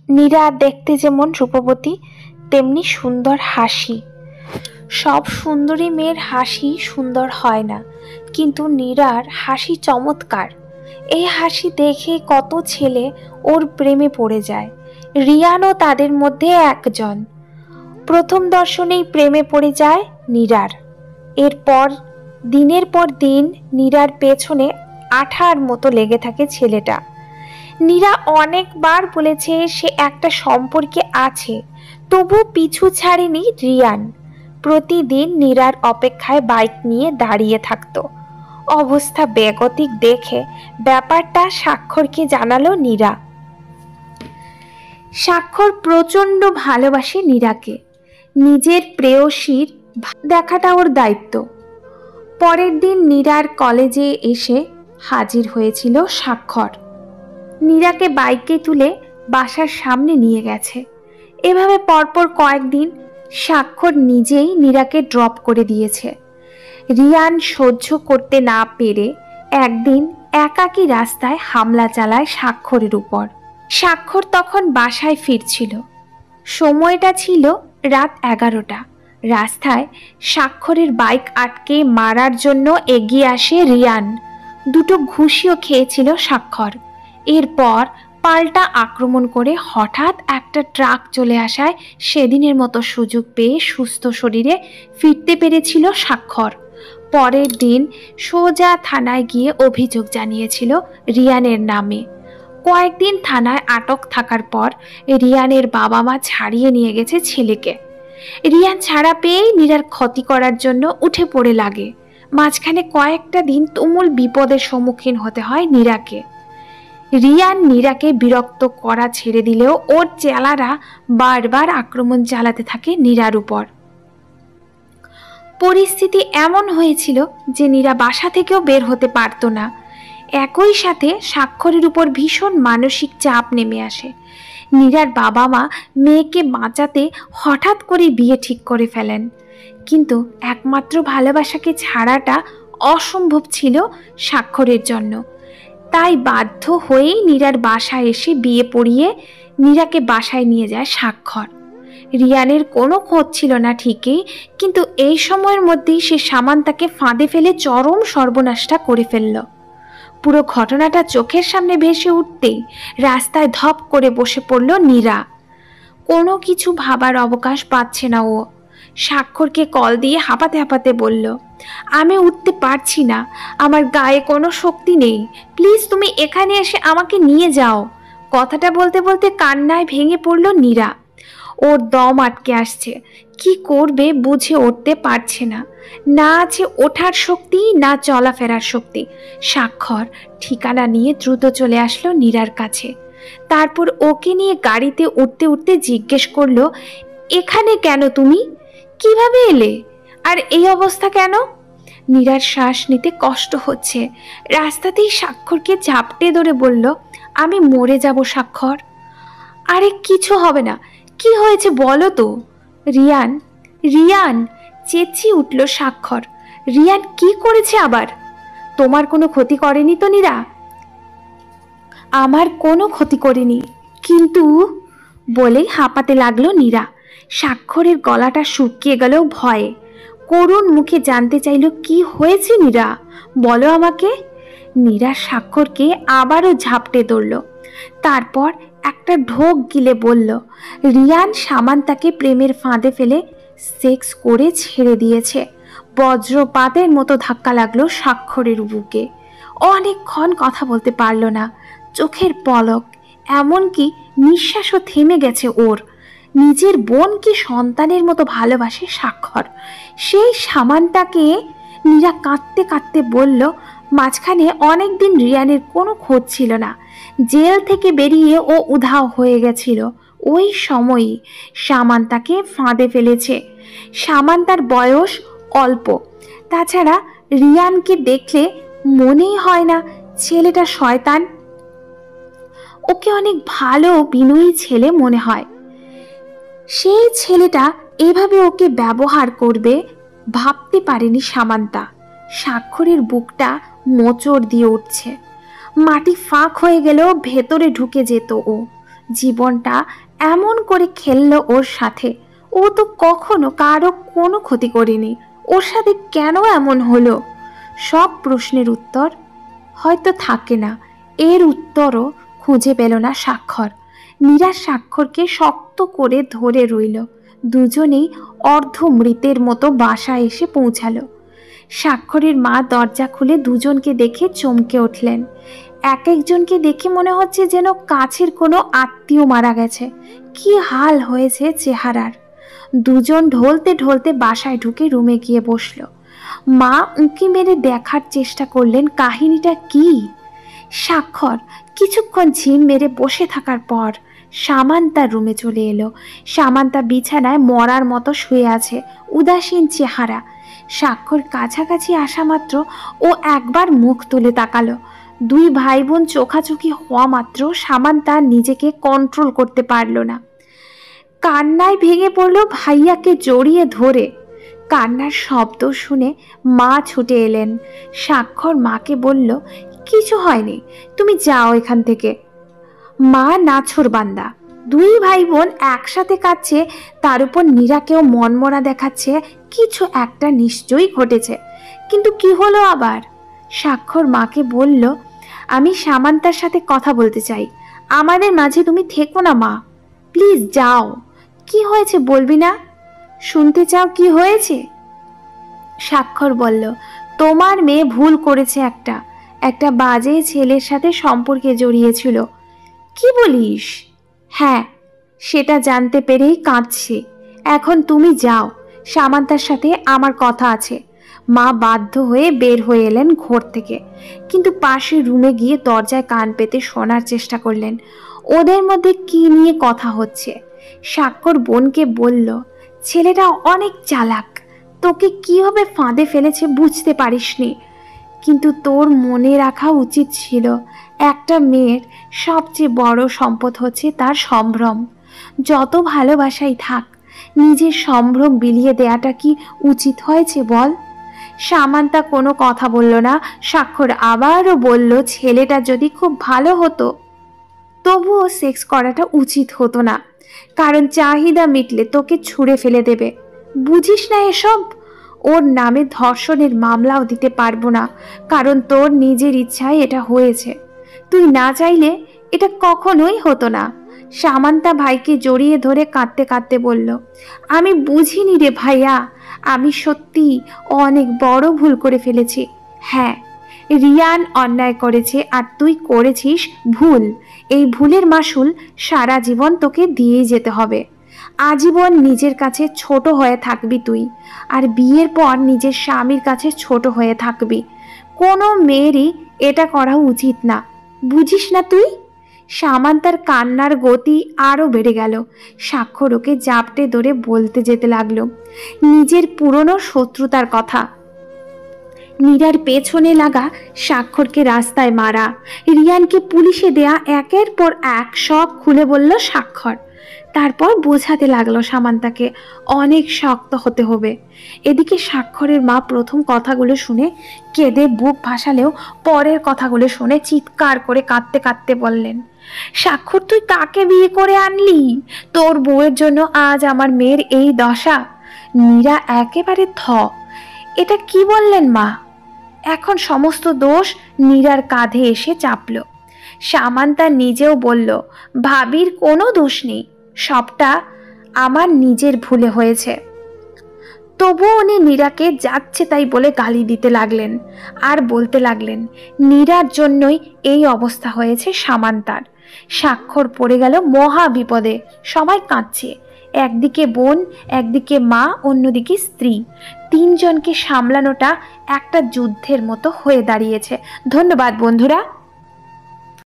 নীরা দেখতে যেমন রূপবতী তেমনি সুন্দর হাসি। সব সুন্দরী মেয়ের হাসি সুন্দর হয় না, কিন্তু নীরার হাসি চমৎকার। এই হাসি দেখে কত ছেলে ওর প্রেমে পড়ে যায়। রিয়ানও তাদের মধ্যে একজন। প্রথম দর্শনেই প্রেমে পড়ে যায় নীরার। এরপর দিনের পর দিন নীরার পেছনে আঠার মতো লেগে থাকে ছেলেটা। নীরা অনেকবার বলেছে সে একটা সম্পর্কে আছে, তবু পিছু ছাড়েনি রিয়ান। প্রতিদিন নীরার অপেক্ষায় বাইক নিয়ে দাঁড়িয়ে থাকতো। অবস্থা বেগতিক দেখে ব্যাপারটা স্বাক্ষরকে জানালো নীরা। স্বাক্ষর প্রচণ্ড ভালোবাসে নীরাকে। নিজের প্রেয়সীর দেখাটা ওর দায়িত্ব। পরের দিন নীরার কলেজে এসে হাজির হয়েছিল স্বাক্ষর। নীরাকে বাইকে তুলে বাসার সামনে নিয়ে গেছে। এভাবে পরপর কয়েকদিন স্বাক্ষর নিজেই নীরাকে ড্রপ করে দিয়েছে। রিয়ান সহ্য করতে না পেরে একদিন একাকী রাস্তায় হামলা চালায় স্বাক্ষরের উপর। স্বাক্ষর তখন বাসায় ফিরছিল। সময়টা ছিল রাত 11টা। রাস্তায় স্বাক্ষরের বাইক আটকে মারার জন্য এগিয়ে আসে রিয়ান। দুটো ঘুষিও খেয়েছিল স্বাক্ষর। এরপর পাল্টা আক্রমণ করে হঠাৎ একটা ট্রাক চলে আসায় সেদিনের মতো সুযোগ পেয়ে সুস্থ শরীরে ফিরতে পেরেছিল স্বাক্ষর। পরের দিন সোজা থানায় গিয়ে অভিযোগ জানিয়েছিল রিয়ানের নামে। কয়েকদিন থানায় আটক থাকার পর রিয়ানের বাবা মা ছাড়িয়ে নিয়ে গেছে ছেলেকে। রিয়ান ছাড়া পেয়েই নীরার ক্ষতি করার জন্য উঠে পড়ে লাগে। মাঝখানে কয়েকটা দিন তুমুল বিপদের সম্মুখীন হতে হয় নীরাকে। রিয়ান নীরাকে বিরক্ত করা ছেড়ে দিলেও ওর চেলারা বারবার আক্রমণ চালাতে থাকে নীরার উপর। পরিস্থিতি এমন হয়েছিল যে নীরা বাসা থেকেও বের হতে পারত না। একই সাথে স্বাক্ষরের উপর ভীষণ মানসিক চাপ নেমে আসে। নীরার বাবা মা মেয়েকে বাঁচাতে হঠাৎ করে বিয়ে ঠিক করে ফেলেন, কিন্তু একমাত্র ভালোবাসাকে ছাড়াটা অসম্ভব ছিল স্বাক্ষরের জন্য। তাই বাধ্য হয়েই নীরার বাসায় এসে বিয়ে পড়িয়ে নীরাকে বাসায় নিয়ে যায় স্বাক্ষর। রিয়ানের কোনো খোঁজ ছিল না ঠিকই, কিন্তু এই সময়ের মধ্যেই সে সামান্তাকে ফাঁদে ফেলে চরম সর্বনাশটা করে ফেলল। পুরো ঘটনাটা চোখের সামনে ভেসে উঠতেই রাস্তায় ধপ করে বসে পড়ল নীরা। কোনো কিছু ভাবার অবকাশ পাচ্ছে না ও। স্বাক্ষরকে কল দিয়ে হাঁপাতে হাঁপাতে বলল, আমি উঠতে পারছি না, আমার গায়ে কোনো শক্তি নেই, প্লিজ তুমি এখানে এসে আমাকে নিয়ে যাও। কথাটা বলতে বলতে কান্নায় ভেঙে পড়ল নীরা। ওর দম আটকে আসছে, কি করবে বুঝে উঠতে পারছে না। না আছে ওঠার শক্তি, না চলাফেরার শক্তি। স্বাক্ষর ঠিকানা নিয়ে দ্রুত চলে আসলো নীরার কাছে। তারপর ওকে নিয়ে গাড়িতে উঠতে উঠতে জিজ্ঞেস করলো, এখানে কেন তুমি? কিভাবে এলে? আর এই অবস্থা কেন? নীরার শ্বাস নিতে কষ্ট হচ্ছে। রাস্তাতেই স্বাক্ষরকে ঝাপটে ধরে বলল, আমি মরে যাব স্বাক্ষর। আরে কিছু হবে না, কি হয়েছে বলো তো? রিয়ান রিয়ান চেঁচিয়ে উঠল স্বাক্ষর। রিয়ান কি করেছে আবার? তোমার কোনো ক্ষতি করেনি তো নীরা? আমার কোনো ক্ষতি করেনি, কিন্তু বলেই হাঁপাতে লাগলো নীরা। স্বাক্ষরের গলাটা শুকিয়ে গেল ভয়ে। করুণ মুখে জানতে চাইল, কি হয়েছে নীরা, বলো আমাকে। নীরা স্বাক্ষরকে আবারও ঝাপটে ধরল। তারপর একটা ঢোক গিলে বলল, রিয়ান সামান্তাকে প্রেমের ফাঁদে ফেলে সেক্স করে ছেড়ে দিয়েছে। বজ্রপাতের মতো ধাক্কা লাগলো স্বাক্ষরের বুকে। অনেকক্ষণ কথা বলতে পারল না। চোখের পলক, এমনকি নিঃশ্বাসও থেমে গেছে ওর। নিজের বোনকে সন্তানের মতো ভালোবাসে স্বাক্ষর। সেই সামান্তাকে নীরা কাঁদতে কাঁদতে বলল, মাঝখানে অনেকদিন রিয়ানের কোনো খোঁজ ছিল না। জেল থেকে বেরিয়ে ও উধাও হয়ে গেছিল। ওই সময়ই সামান্তাকে ফাঁদে ফেলেছে। সামান্তার বয়স অল্প, তাছাড়া রিয়ানকে দেখলে মনেই হয় না ছেলেটা শয়তান। ওকে অনেক ভালো বিনয়ী ছেলে মনে হয়। সেই ছেলেটা এভাবে ওকে ব্যবহার করবে ভাবতে পারেনি সামান্তা। স্বাক্ষরের বুকটা মোচড় দিয়ে উঠছে। মাটি ফাঁক হয়ে গেলেও ভেতরে ঢুকে যেত ও। জীবনটা এমন করে খেললো ওর সাথে। ও তো কখনো কারো কোনো ক্ষতি করেনি, ওর সাথে কেন এমন হলো? সব প্রশ্নের উত্তর হয়তো থাকে না, এর উত্তরও খুঁজে পেল না স্বাক্ষর। নীরা স্বাক্ষরকে শক্ত করে ধরে রইল। দুজনেই অর্ধমৃতের মতো বাসায় এসে পৌঁছালো। স্বাক্ষরের মা দরজা খুলে দুজনকে দেখে চমকে উঠলেন। এক একজনকে দেখে মনে হচ্ছে যেন কাছের কোনো আত্মীয় মারা গেছে। কি হাল হয়েছে চেহারার! দুজন ঢলতে ঢলতে বাসায় ঢুকে রুমে গিয়ে বসল। মা উঁকি মেরে দেখার চেষ্টা করলেন কাহিনীটা কি। স্বাক্ষর কিছুক্ষণ ঝিম মেরে বসে থাকার পর সামান্তা রুমে চলে এলো। সামান্তা বিছানায় মরার মতো শুয়ে আছে, উদাসীন চেহারা। স্বাক্ষর কাছাকাছি আসা মাত্র ও একবার মুখ তুলে তাকালো। দুই ভাই বোন চোখাচোখি হওয়া মাত্র সামান্তা নিজেকে কন্ট্রোল করতে পারল না। কান্নায় ভেঙে পড়ল ভাইয়াকে জড়িয়ে ধরে। কান্নার শব্দ শুনে মা ছুটে এলেন। স্বাক্ষর মাকে বলল, কিছু হয়নি, তুমি যাও এখান থেকে। মা নাছোড়বান্দা। দুই ভাই বোন একসাথে কাঁদছে, তার উপর নীরাকেও মনমরা দেখাচ্ছে। কিছু একটা নিশ্চয়ই ঘটেছে, কিন্তু কি হলো আবার? স্বাক্ষর মাকে বলল, আমি সামান্তার সাথে কথা বলতে চাই, আমাদের মাঝে তুমি থেকো না মা, প্লিজ যাও। কি হয়েছে বলবি না? শুনতে চাও কি হয়েছে? স্বাক্ষর বলল, তোমার মেয়ে ভুল করেছে, একটা বাজে ছেলের সাথে সম্পর্কে জড়িয়েছিল। কি বলিস? হ্যাঁ, সেটা জানতে পেরেই কাঁদছে। এখন তুমি যাও, সামান্তার সাথে আমার কথা আছে। মা বাধ্য হয়ে বের হয়ে এলেন ঘর থেকে, কিন্তু পাশের রুমে গিয়ে দরজায় কান পেতে শোনার চেষ্টা করলেন ওদের মধ্যে কি নিয়ে কথা হচ্ছে। স্বাক্ষর বোনকে বলল, ছেলেটা অনেক চালাক, তোকে কিভাবে ফাঁদে ফেলেছে বুঝতে পারিসনি, কিন্তু তোর মনে রাখা উচিত ছিল একটা মেয়ের সবচেয়ে বড় সম্পদ হচ্ছে তার সম্ভ্রম। যত ভালোবাসাই থাক, নিজের সম্ভ্রম বিলিয়ে দেয়াটা কি উচিত হয়েছে বল? সামান্তা কোনো কথা বলল না। স্বাক্ষর আবারও বলল, ছেলেটা যদি খুব ভালো হতো তবুও সেক্স করাটা উচিত হতো না, কারণ চাহিদা মিটলে তোকে ছুঁড়ে ফেলে দেবে। বুঝিস না এসব? ওর নামে ধর্ষণের মামলাও দিতে পারবো না, কারণ তোর নিজের ইচ্ছায় এটা হয়েছে, তুই না চাইলে এটা কখনোই হতো না। সামান্তা ভাইকে জড়িয়ে ধরে কাঁদতে কাঁদতে বলল, আমি বুঝিনি রে ভাইয়া, আমি সত্যি অনেক বড় ভুল করে ফেলেছি। হ্যাঁ, রিয়ান অন্যায় করেছে আর তুই করেছিস ভুল। এই ভুলের মাসুল সারা জীবন তোকে দিয়েই যেতে হবে। আজীবন নিজের কাছে ছোট হয়ে থাকবি তুই, আর বিয়ের পর নিজের স্বামীর কাছে ছোট হয়ে থাকবি। কোনো মেয়েরই এটা করা উচিত না, বুঝিস না তুই? সামান্তার কান্নার গতি আরও বেড়ে গেল। স্বাক্ষর ওকে জাপটে ধরে বলতে যেতে লাগলো নিজের পুরনো শত্রুতার কথা। নীরার পেছনে লাগা, স্বাক্ষরকে রাস্তায় মারা, রিয়ানকে পুলিশে দেয়া, একের পর এক সব খুলে বলল স্বাক্ষর। তারপর বোঝাতে লাগলো সামান্তাকে অনেক শক্ত হতে হবে। এদিকে স্বাক্ষরের মা প্রথম কথাগুলো শুনে কেঁদে বুক ভাসালেও পরের কথাগুলো শুনে চিৎকার করে কাঁদতে কাঁদতে বললেন, স্বাক্ষর তুই কাকে বিয়ে করে আনলি? তোর বউয়ের জন্য আজ আমার মেয়ের এই দশা। নীরা একেবারে এটা কি বললেন মা? এখন সমস্ত দোষ নীরার কাঁধে এসে চাপল। সামান্তা নিজেও বলল, ভাবির কোনো দোষ নেই, সবটা আমার নিজের ভুলে হয়েছে। তবুও উনি নীরাকে যাচ্ছে তাই বলে গালি দিতে লাগলেন আর বলতে লাগলেন নীরার জন্যই এই অবস্থা হয়েছে সামান্তার। স্বাক্ষর পড়ে গেল মহা বিপদে। সবাই কাঁদছে, একদিকে বোন, একদিকে মা, অন্যদিকে স্ত্রী। তিনজনকে সামলানোটা একটা যুদ্ধের মতো হয়ে দাঁড়িয়েছে। ধন্যবাদ বন্ধুরা।